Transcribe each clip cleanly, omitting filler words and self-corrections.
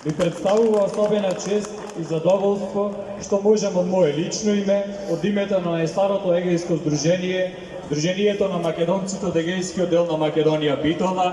Ми представува особена чест и задоволство што можам од мое лично име, од името на најстарото егејско здружение, Здруженијето на македонците од егејскиот дел на Македонија Битола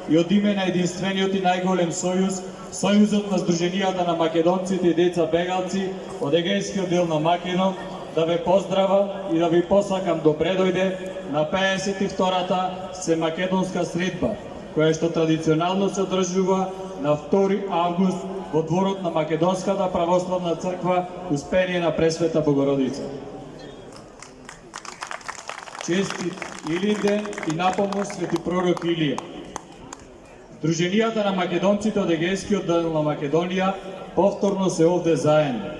и од име на единствениот и најголем сојуз, Сојузот на Здруженијата на македонците и деца бегалци од егејскиот дел на Македон, да ве поздравам и да ви посакам добре дојде на 52-та Семакедонска средба, која што традиционално се одржува на 2 август во дворот на Македонската православна црква Успение на Пресвета Богородица. Честит Илинден и напомост свети пророк Илија. Здруженијата на македонците од егејскиот дел на Македонија повторно се овде заедно.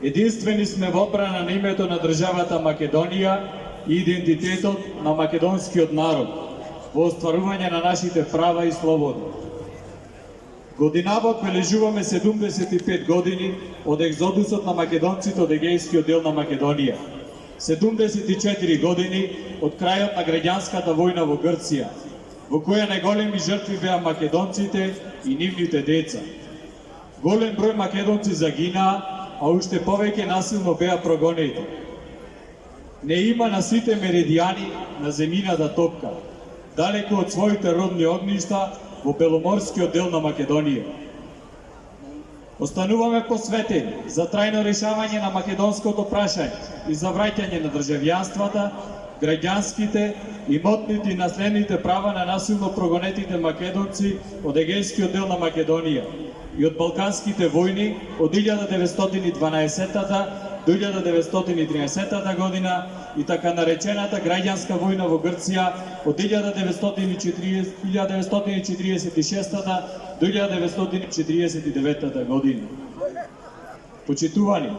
Единствени сме во одбрана на името на државата Македонија и идентитетот на македонскиот народ во остварување на нашите права и слободи. Годинава одбележуваме 75 години од екзодусот на македонците од егејскиот дел на Македонија. 74 години од крајот на граѓанската војна во Грција, во која најголеми жртви беа македонците и нивните деца. Голем број македонци загинаа, а уште повеќе насилно беа прогонети. Не има на сите меридијани на земјината топка, далеку од своите родни огништа во Беломорскиот дел на Македонија. Остануваме посветени за трајно решавање на македонското прашање и за враќање на државјанствата, граѓанските, имотните и наследните права на насилно прогонетите македонци од егејскиот дел на Македонија и од балканските војни од 1912 до 1913 година и така наречената граѓанска војна во Грција од 1946 до 1949 година. Почитувани,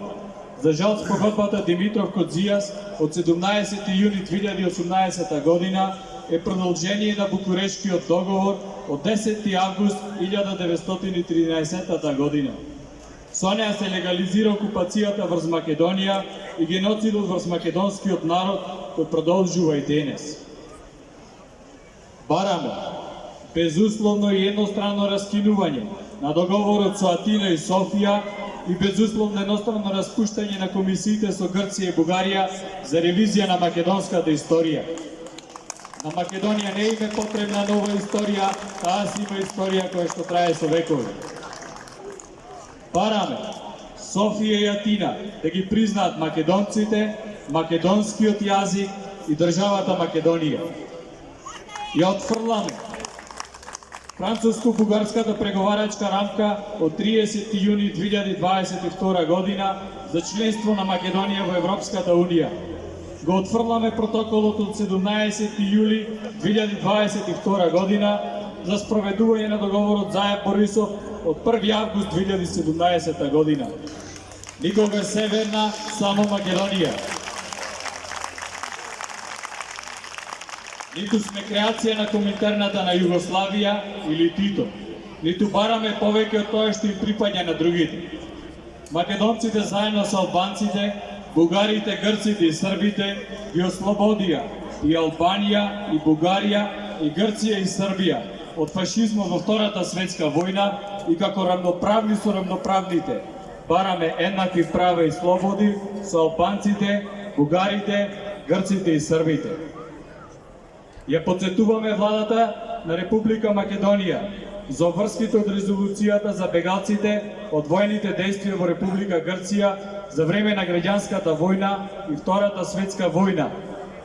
за жал спогодбата Димитров-Кодзијас од 17 јуни 2018 година е продолжение на Букурешткиот договор од 10 август 1913 година. Со неа се легализира окупацијата врз Македонија и геноцидот врз македонскиот народ кој продолжува и денес. Бараме безусловно и едностранно раскинување на договорот со Атина и Софија и безусловно едностранно распуштање на комисиите со Грција и Бугарија за ревизија на македонската историја. На Македонија не им е потребна нова историја, таа си има историја која што трае со векови. Бараме Софија и Атина да ги признаат македонците, македонскиот јазик и државата Македонија. Ја отфрламе француско-бугарската преговарачка рамка од 30 јуни 2022 година за членство на Македонија во Европската Унија. Го отфрламе протоколот од 17 јули 2022 година за спроведување на договорот Заев Борисов од 1 август 2017 година. Никога северна, само Македонија. Ниту сме креација на Коминтерната на Југославија или Тито, ниту бараме повеќе од тоа што им припаѓа на другите. Македонците заедно со албанците, бугарите, грците и србите ги ослободија и Албанија, и Бугарија, и Грција и Србија од фашизмот во Втората светска војна и како рамноправни со рамноправните бараме еднакви права и слободи со албанците, бугарите, грците и србите. Ја подсетуваме владата на Република Македонија за обврските од резолуцијата за бегалците од војните действија во Република Грција за време на граѓанската војна и Втората светска војна,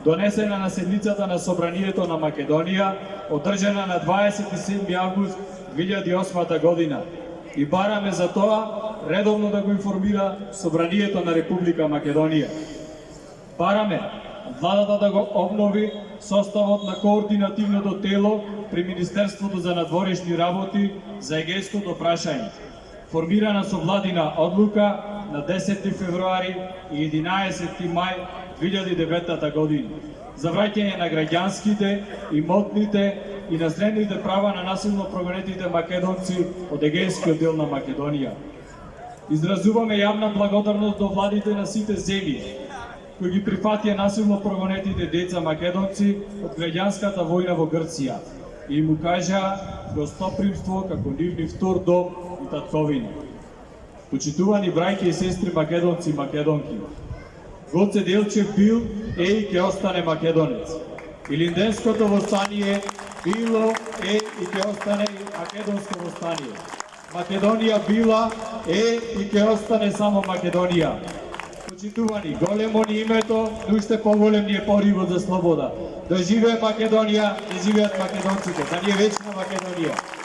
донесена на седницата на Собранието на Македонија, одржана на 27 август 2008 година. И бараме за тоа редовно да го информира Собранието на Република Македонија. Бараме владата да го обнови составот на координативното тело при Министерството за надворешни работи за егејското прашање, формирана со владина одлука на 10 февруари и 11 мај 2009 година, за враќање на граѓанските, имотните и наследните права на насилно прогонетите македонци од егејскиот дел на Македонија. Изразуваме јавна благодарност до владите на сите земји кои ги прифатија насилно прогонетите деца македонци од граѓанската војна во Грција и му кажа гостопримство како нивни втор дом и татковина. Почитувани браќа и сестри македонци и македонки, Гоце Делчев бил, е и ќе остане македонец. Илинденското востание било, е и ќе остане македонско востание. Македонија била, е и ќе остане само Македонија. Почитувани, големо ни името, но уште поголем ни е поривот за слобода. Да живее Македонија, да живеат македонците, да ни е вечна Македонија.